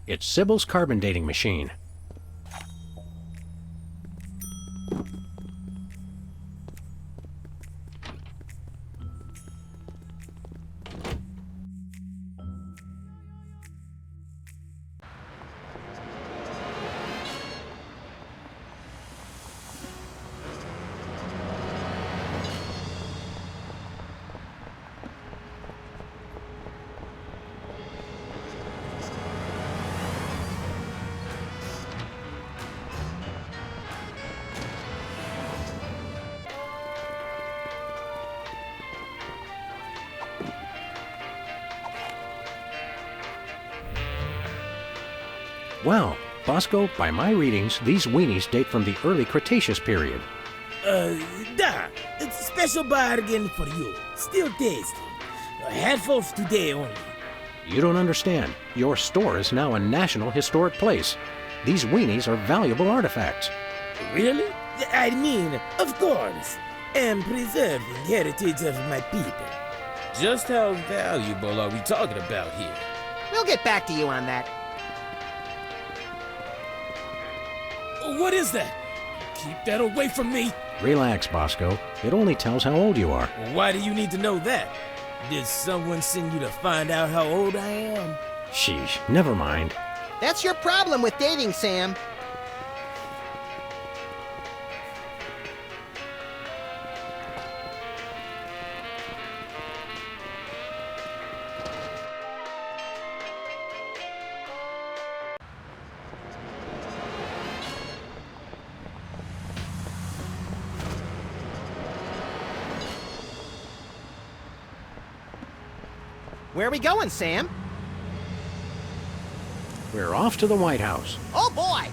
It's Sybil's carbon dating machine. Wow, Bosco, by my readings, these weenies date from the early Cretaceous period. It's a special bargain for you. Still tasty. A handful today only. You don't understand. Your store is now a National Historic Place. These weenies are valuable artifacts. Really? I mean, of course. And preserving heritage of my people. Just how valuable are we talking about here? We'll get back to you on that. What is that? Keep that away from me. Relax, Bosco. It only tells how old you are. Why do you need to know that? Did someone send you to find out how old I am? Sheesh, never mind. That's your problem with dating, Sam. Where are we going, Sam? We're off to the White House. Oh, boy!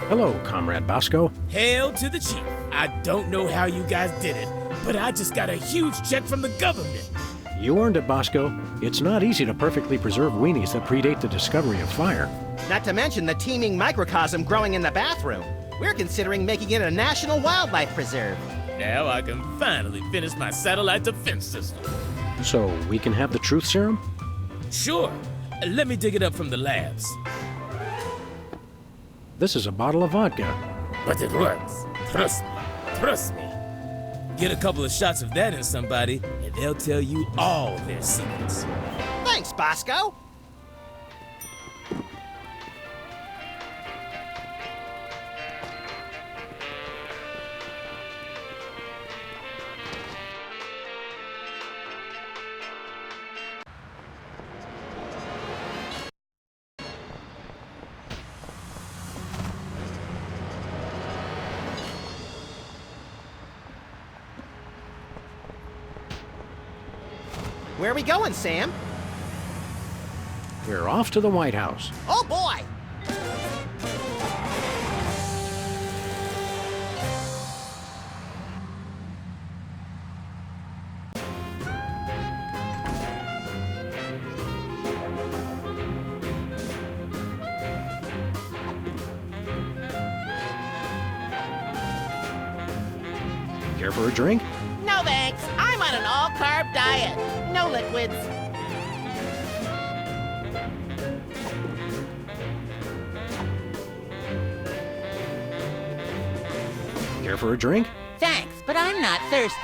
Hello, Comrade Bosco. Hail to the chief. I don't know how you guys did it, but I just got a huge check from the government. You earned it, Bosco. It's not easy to perfectly preserve weenies that predate the discovery of fire. Not to mention the teeming microcosm growing in the bathroom. We're considering making it a national wildlife preserve. Now I can finally finish my satellite defense system. So we can have the truth serum? Sure. Let me dig it up from the labs. This is a bottle of vodka. But it works. Trust me. Trust me. Get a couple of shots of that in somebody, and they'll tell you all their secrets. Thanks, Bosco. Where are we going, Sam? We're off to the White House. Oh, boy! Care for a drink? No, thanks. I'm on an all-carb diet. No liquids. Care for a drink? Thanks, but I'm not thirsty.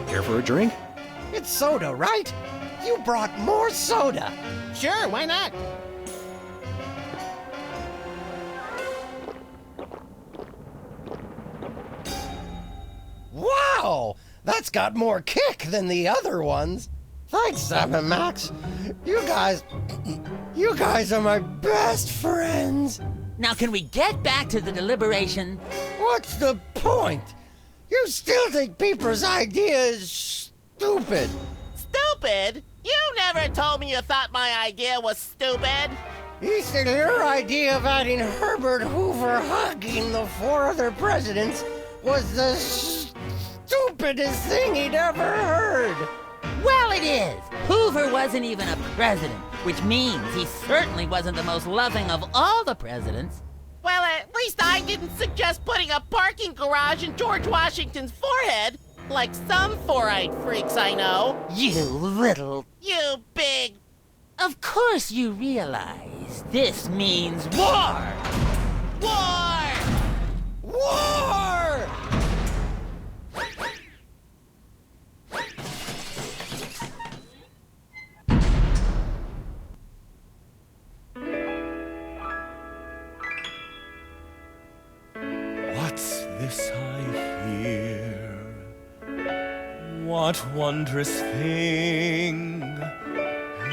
Care for a drink? It's soda, right? You brought more soda. Sure, why not? Wow! That's got more kick than the other ones. Thanks, Sam and Max. You guys are my best friends. Now can we get back to the deliberation? What's the point? You still think Peeper's idea is stupid. Stupid? You never told me you thought my idea was stupid. He said your idea of adding Herbert Hoover hugging the 4 other presidents was the stupidest thing he'd ever heard. Well, it is. Hoover wasn't even a president, which means he certainly wasn't the most loving of all the presidents. Well, at least I didn't suggest putting a parking garage in George Washington's forehead, like some four-eyed freaks I know. You little... You big... Of course you realize this means war! War! War! What's this I hear? What wondrous thing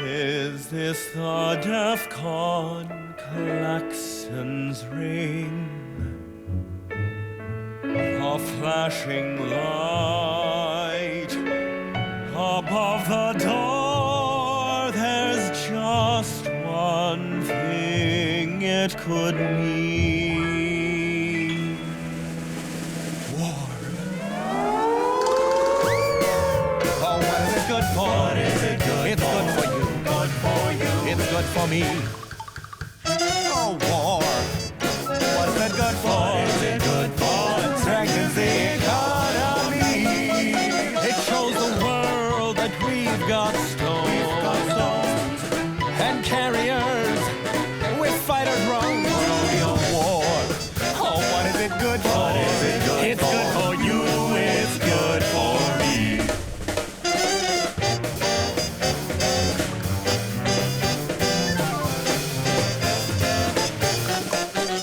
is this? The DEFCON klaxons ring. A flashing light above the door. There's just one thing it could mean. War. Oh, what is it good for? What is it good It's for? Good for you. Good for you. It's good for me. Oh, war. What is it good for? What is it good for? It strengthens the economy. It shows the world that we've got stones and carriers with fighters wrong for real war. Oh, what is it good for? What is it good it's for? Good for you. It's good for me.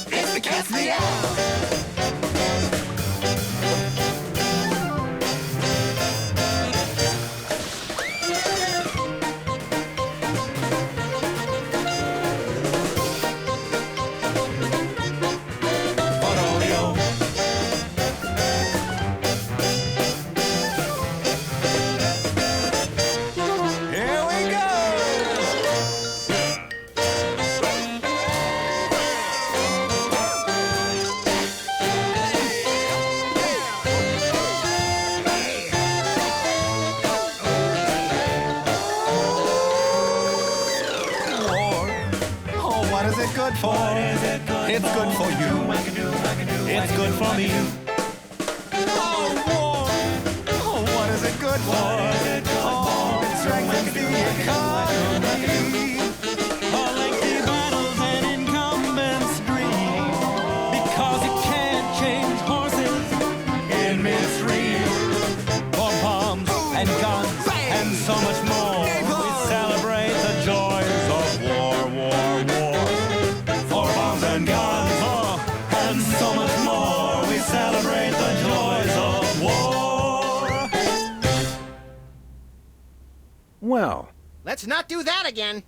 It's the cat's meow. Here we go! War. Oh, what is it good for? What is it good it's for? Good for you. It's good for me. Oh, war. Oh, what is it good for? Oh, it strengthens the economy. All lengthy battles and incumbents dream, because you can't change horses in midstream. For bombs and guns and so much more, we celebrate the joys of war, war, war. For bombs and guns and so much more, we celebrate the joys of war. Well, Let's not do that again.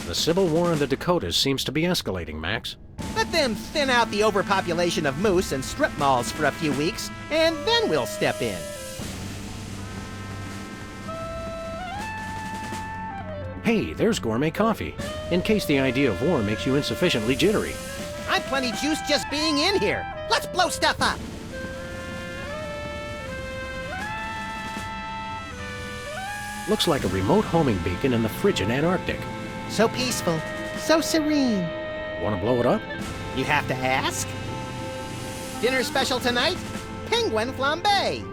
the Civil War in the Dakotas seems to be escalating, Max. Let them thin out the overpopulation of moose and strip malls for a few weeks, and then we'll step in. Hey, there's gourmet coffee, in case the idea of war makes you insufficiently jittery. I'm plenty juiced just being in here. Let's blow stuff up. Looks like a remote homing beacon in the frigid Antarctic. So peaceful, so serene. Want to blow it up? You have to ask. Dinner special tonight? Penguin flambe.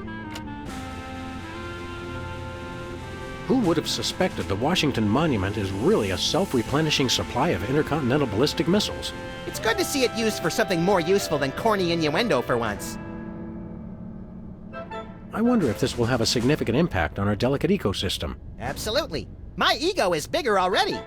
Who would have suspected the Washington Monument is really a self-replenishing supply of intercontinental ballistic missiles? It's good to see it used for something more useful than corny innuendo for once. I wonder if this will have a significant impact on our delicate ecosystem. Absolutely. My ego is bigger already.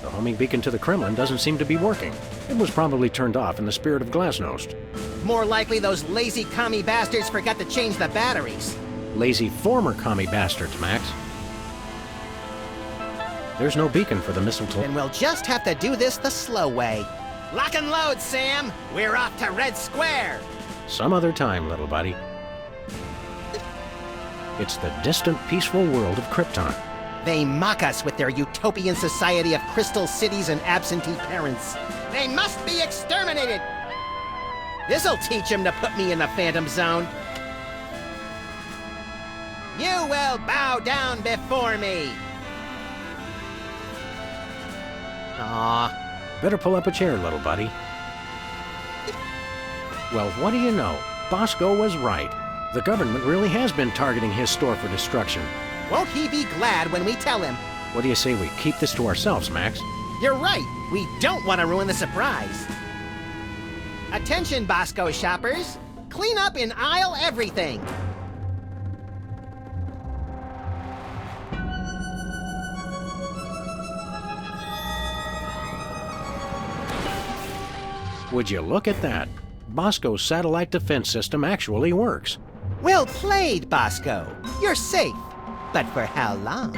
The homing beacon to the Kremlin doesn't seem to be working. It was probably turned off in the spirit of Glasnost. More likely those lazy commie bastards forgot to change the batteries. Lazy former commie bastards, Max. There's no beacon for the missile to... Then we'll just have to do this the slow way. Lock and load, Sam! We're off to Red Square! Some other time, little buddy. It's the distant, peaceful world of Krypton. They mock us with their utopian society of crystal cities and absentee parents. They must be exterminated! This'll teach them to put me in the Phantom Zone. You will bow down before me! Aww. Better pull up a chair, little buddy. Well, what do you know? Bosco was right. The government really has been targeting his store for destruction. Won't he be glad when we tell him? What do you say we keep this to ourselves, Max? You're right. We don't want to ruin the surprise. Attention, Bosco shoppers. Clean up in aisle everything. Would you look at that? Bosco's satellite defense system actually works. Well played, Bosco. You're safe. But for how long?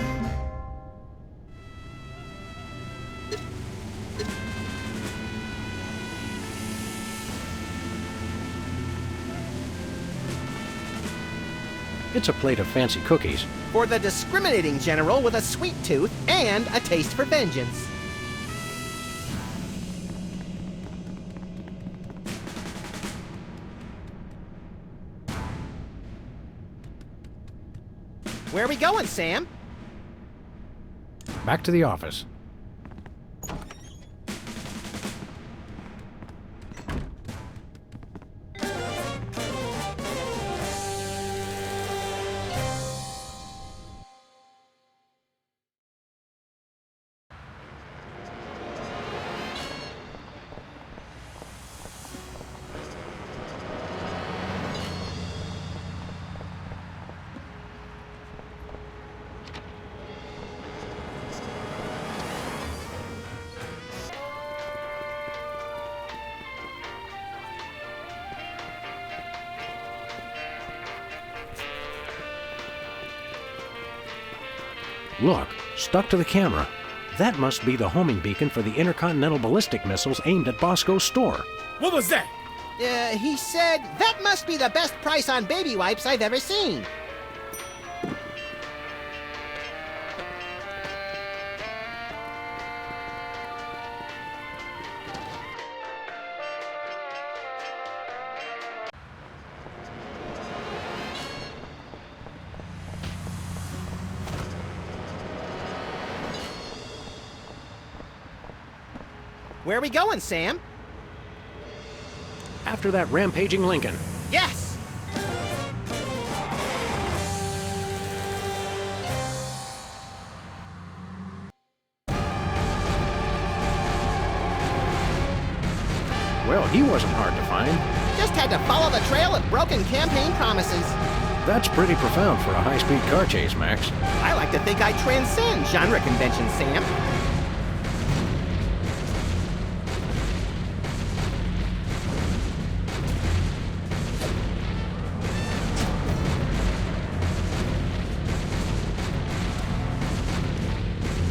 It's a plate of fancy cookies. For the discriminating general with a sweet tooth and a taste for vengeance. Where are we going, Sam? Back to the office. Look, stuck to the camera. That must be the homing beacon for the intercontinental ballistic missiles aimed at Bosco's store. What was that? He said, that must be the best price on baby wipes I've ever seen. Where are we going, Sam? After that rampaging Lincoln. Yes! Well, he wasn't hard to find. Just had to follow the trail of broken campaign promises. That's pretty profound for a high-speed car chase, Max. I like to think I transcend genre conventions, Sam.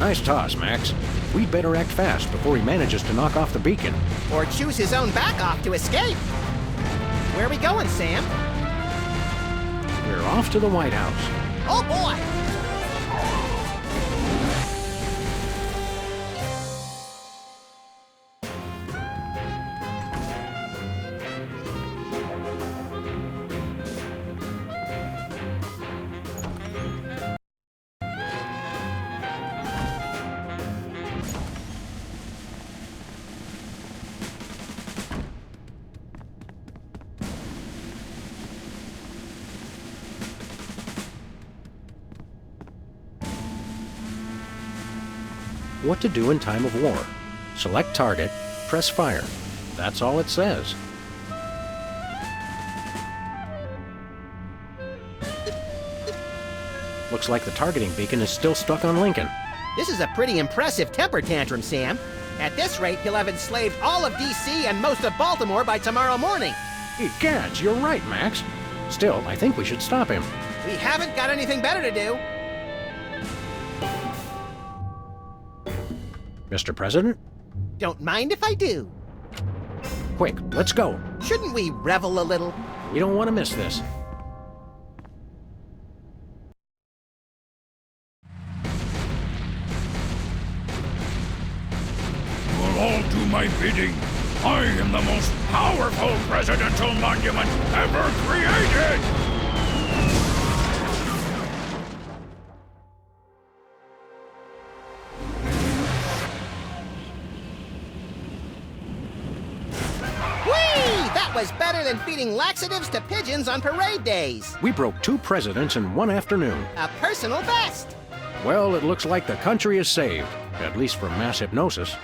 Nice toss, Max. We'd better act fast before he manages to knock off the beacon. Or choose his own back off to escape. Where are we going, Sam? We're off to the White House. Oh, boy! What to do in time of war. Select target, press fire. That's all it says. Looks like the targeting beacon is still stuck on Lincoln. This is a pretty impressive temper tantrum, Sam. At this rate, he'll have enslaved all of D.C. and most of Baltimore by tomorrow morning. Egads, you're right, Max. Still, I think we should stop him. We haven't got anything better to do. Mr. President? Don't mind if I do. Quick, let's go. Shouldn't we revel a little? We don't want to miss this. You'll all do my bidding. I am the most powerful presidential monument ever created! Whee! That was better than feeding laxatives to pigeons on parade days. We broke 2 presidents in one afternoon. A personal best. Well, it looks like the country is saved, at least from mass hypnosis.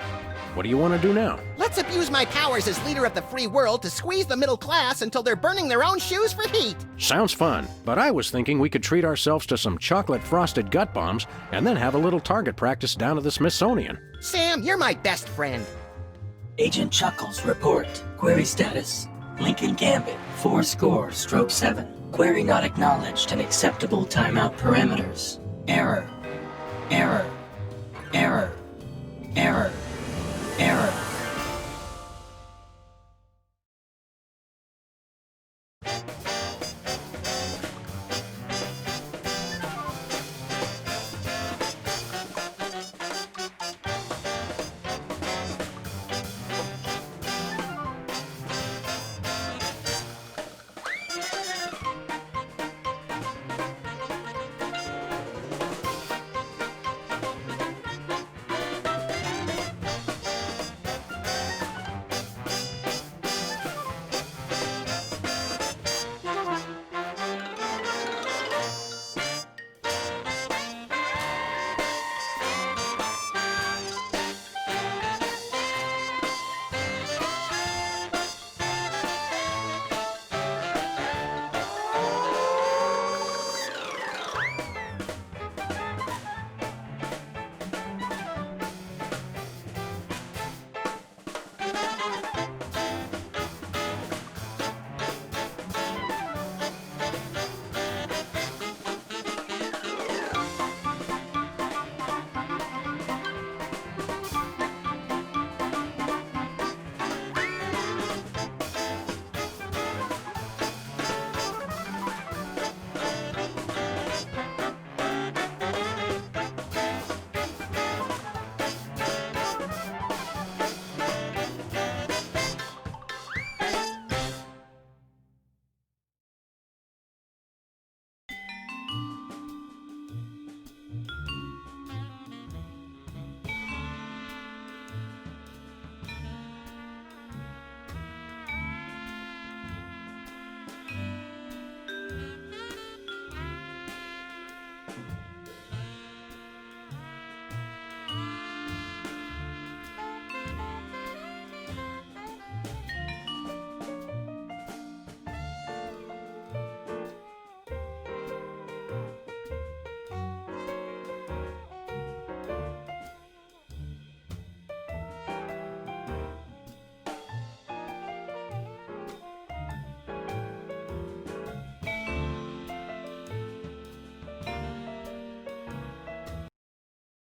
What do you want to do now? Let's abuse my powers as leader of the free world to squeeze the middle class until they're burning their own shoes for heat. Sounds fun, but I was thinking we could treat ourselves to some chocolate-frosted gut bombs and then have a little target practice down at the Smithsonian. Sam, you're my best friend. Agent Chuckles, report. Query status. Lincoln Gambit, 4-7. Query not acknowledged and acceptable timeout parameters. Error. Error. Error. Error. Error.